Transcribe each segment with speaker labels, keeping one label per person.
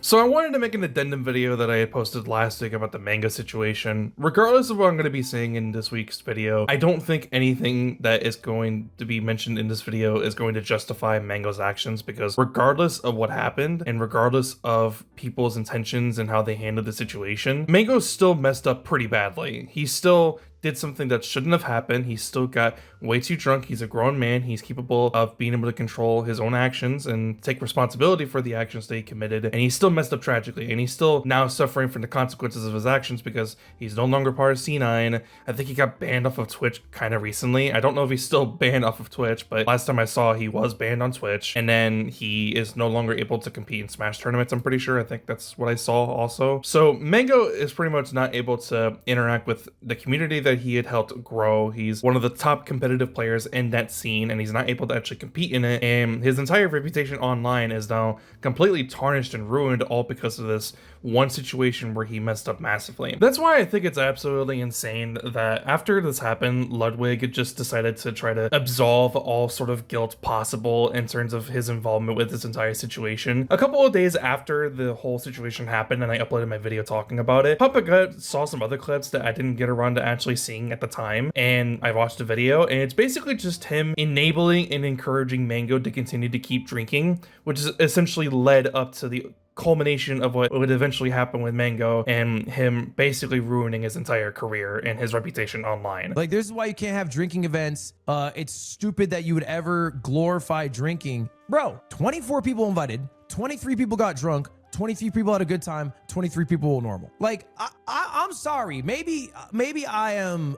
Speaker 1: So I wanted to make an addendum video that I had posted last week about the manga situation. Regardless of what I'm going to be saying in this week's video, I don't think anything that is going to be mentioned in this video is going to justify Mango's actions, because regardless of what happened and regardless of people's intentions and how they handled the situation, Mango still messed up pretty badly. He still did something that shouldn't have happened. He still got way too drunk. He's a grown man. He's capable of being able to control his own actions and take responsibility for the actions that he committed. And he still messed up tragically. And he's still now suffering from the consequences of his actions because he's no longer part of C9. I think he got banned off of Twitch kind of recently. I don't know if he's still banned off of Twitch, but last time I saw he was banned on Twitch. And then he is no longer able to compete in Smash tournaments, I'm pretty sure. I think that's what I saw also. So Mango is pretty much not able to interact with the community that he had helped grow. He's one of the top competitive players in that scene, and he's not able to actually compete in it, and his entire reputation online is now completely tarnished and ruined, all because of this one situation where he messed up massively. That's why I think it's absolutely insane that after this happened, Ludwig just decided to try to absolve all sort of guilt possible in terms of his involvement with this entire situation. A couple of days after the whole situation happened and I uploaded my video talking about it, Papa Gut saw some other clips that I didn't get around to actually seeing at the time, and I watched the video, and it's basically just him enabling and encouraging Mango to continue to keep drinking, which is essentially led up to the culmination of what would eventually happen with Mango and him basically ruining his entire career and his reputation online.
Speaker 2: Like, this is why you can't have drinking events. It's stupid that you would ever glorify drinking. Bro, 24 people invited, 23 people got drunk, 23 people had a good time, 23 people were normal. Like, I'm sorry, maybe I am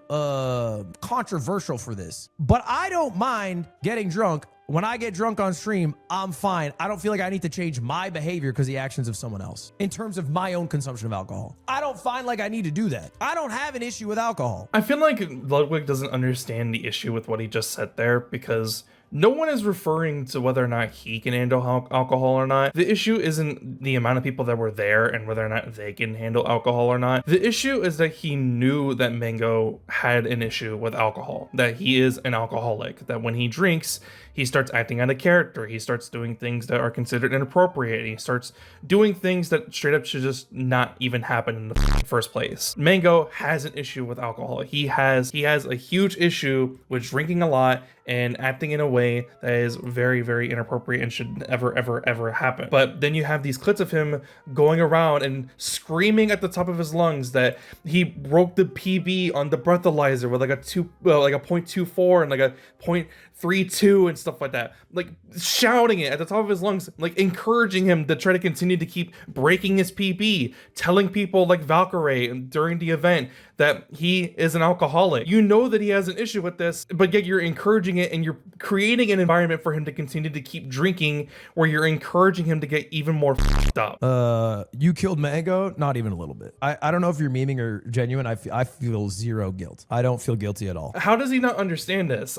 Speaker 2: controversial for this, but I don't mind getting drunk. When I get drunk on stream, I'm fine. I don't feel like I need to change my behavior because of the actions of someone else in terms of my own consumption of alcohol. I don't find like I need to do that. I don't have an issue with alcohol.
Speaker 1: I feel like Ludwig doesn't understand the issue with what he just said there, because no one is referring to whether or not he can handle alcohol or not. The issue isn't the amount of people that were there and whether or not they can handle alcohol or not. The issue is that he knew that Mango had an issue with alcohol, that he is an alcoholic, that when he drinks, he starts acting out of character. He starts doing things that are considered inappropriate. He starts doing things that straight up should just not even happen in the first place. Mango has an issue with alcohol. He has a huge issue with drinking a lot and acting in a way that is very, very inappropriate and should ever happen. But then you have these clips of him going around and screaming at the top of his lungs that he broke the PB on the breathalyzer with like a 0.24 and like a 0.32 and stuff like that, like shouting it at the top of his lungs, like encouraging him to try to continue to keep breaking his PB, telling people like Valkyrie during the event that he is an alcoholic. You know that he has an issue with this, but yet you're encouraging it and you're creating an environment for him to continue to keep drinking where you're encouraging him to get even more f***ed up.
Speaker 2: You killed Mango? Not even a little bit. I don't know if you're memeing or genuine. I feel zero guilt. I don't feel guilty at all.
Speaker 1: How does he not understand this?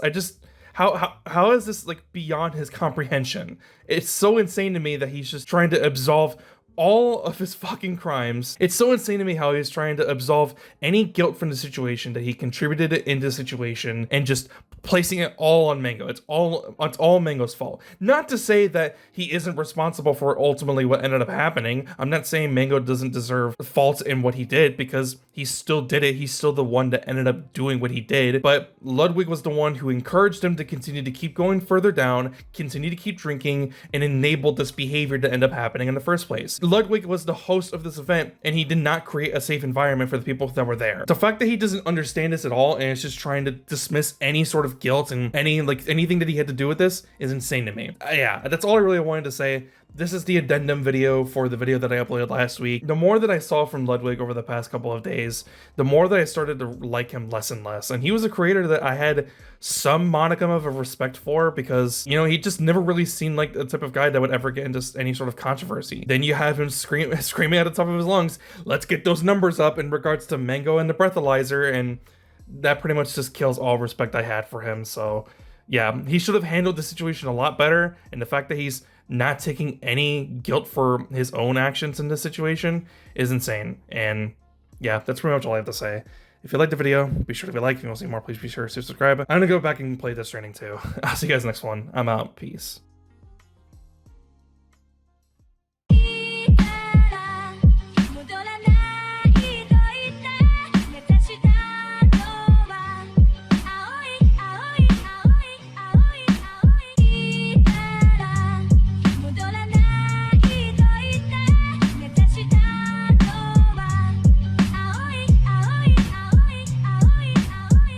Speaker 1: How is this like beyond his comprehension? It's so insane to me that he's just trying to absolve all of his fucking crimes. It's so insane to me how he's trying to absolve any guilt from the situation, that he contributed it into the situation and just placing it all on Mango. It's all Mango's fault. Not to say that he isn't responsible for ultimately what ended up happening. I'm not saying Mango doesn't deserve fault in what he did, because he still did it. He's still the one that ended up doing what he did. But Ludwig was the one who encouraged him to continue to keep going further down, continue to keep drinking, and enabled this behavior to end up happening in the first place. Ludwig was the host of this event, and he did not create a safe environment for the people that were there. The fact that he doesn't understand this at all and is just trying to dismiss any sort of guilt and anything that he had to do with this is insane to me. Yeah, that's all I really wanted to say. This is the addendum video for the video that I uploaded last week. The more that I saw from Ludwig over the past couple of days, the more that I started to like him less and less. And he was a creator that I had some modicum of a respect for, because, you know, he just never really seemed like the type of guy that would ever get into any sort of controversy. Then you have him screaming at the top of his lungs, let's get those numbers up in regards to Mango and the breathalyzer, and that pretty much just kills all respect I had for him. So yeah, he should have handled the situation a lot better, and the fact that he's not taking any guilt for his own actions in this situation is insane. And yeah, that's pretty much all I have to say. If you liked the video, be sure to like. If you want to see more, please be sure to subscribe. I'm gonna go back and play Death Stranding too. I'll see you guys next one. I'm out. Peace.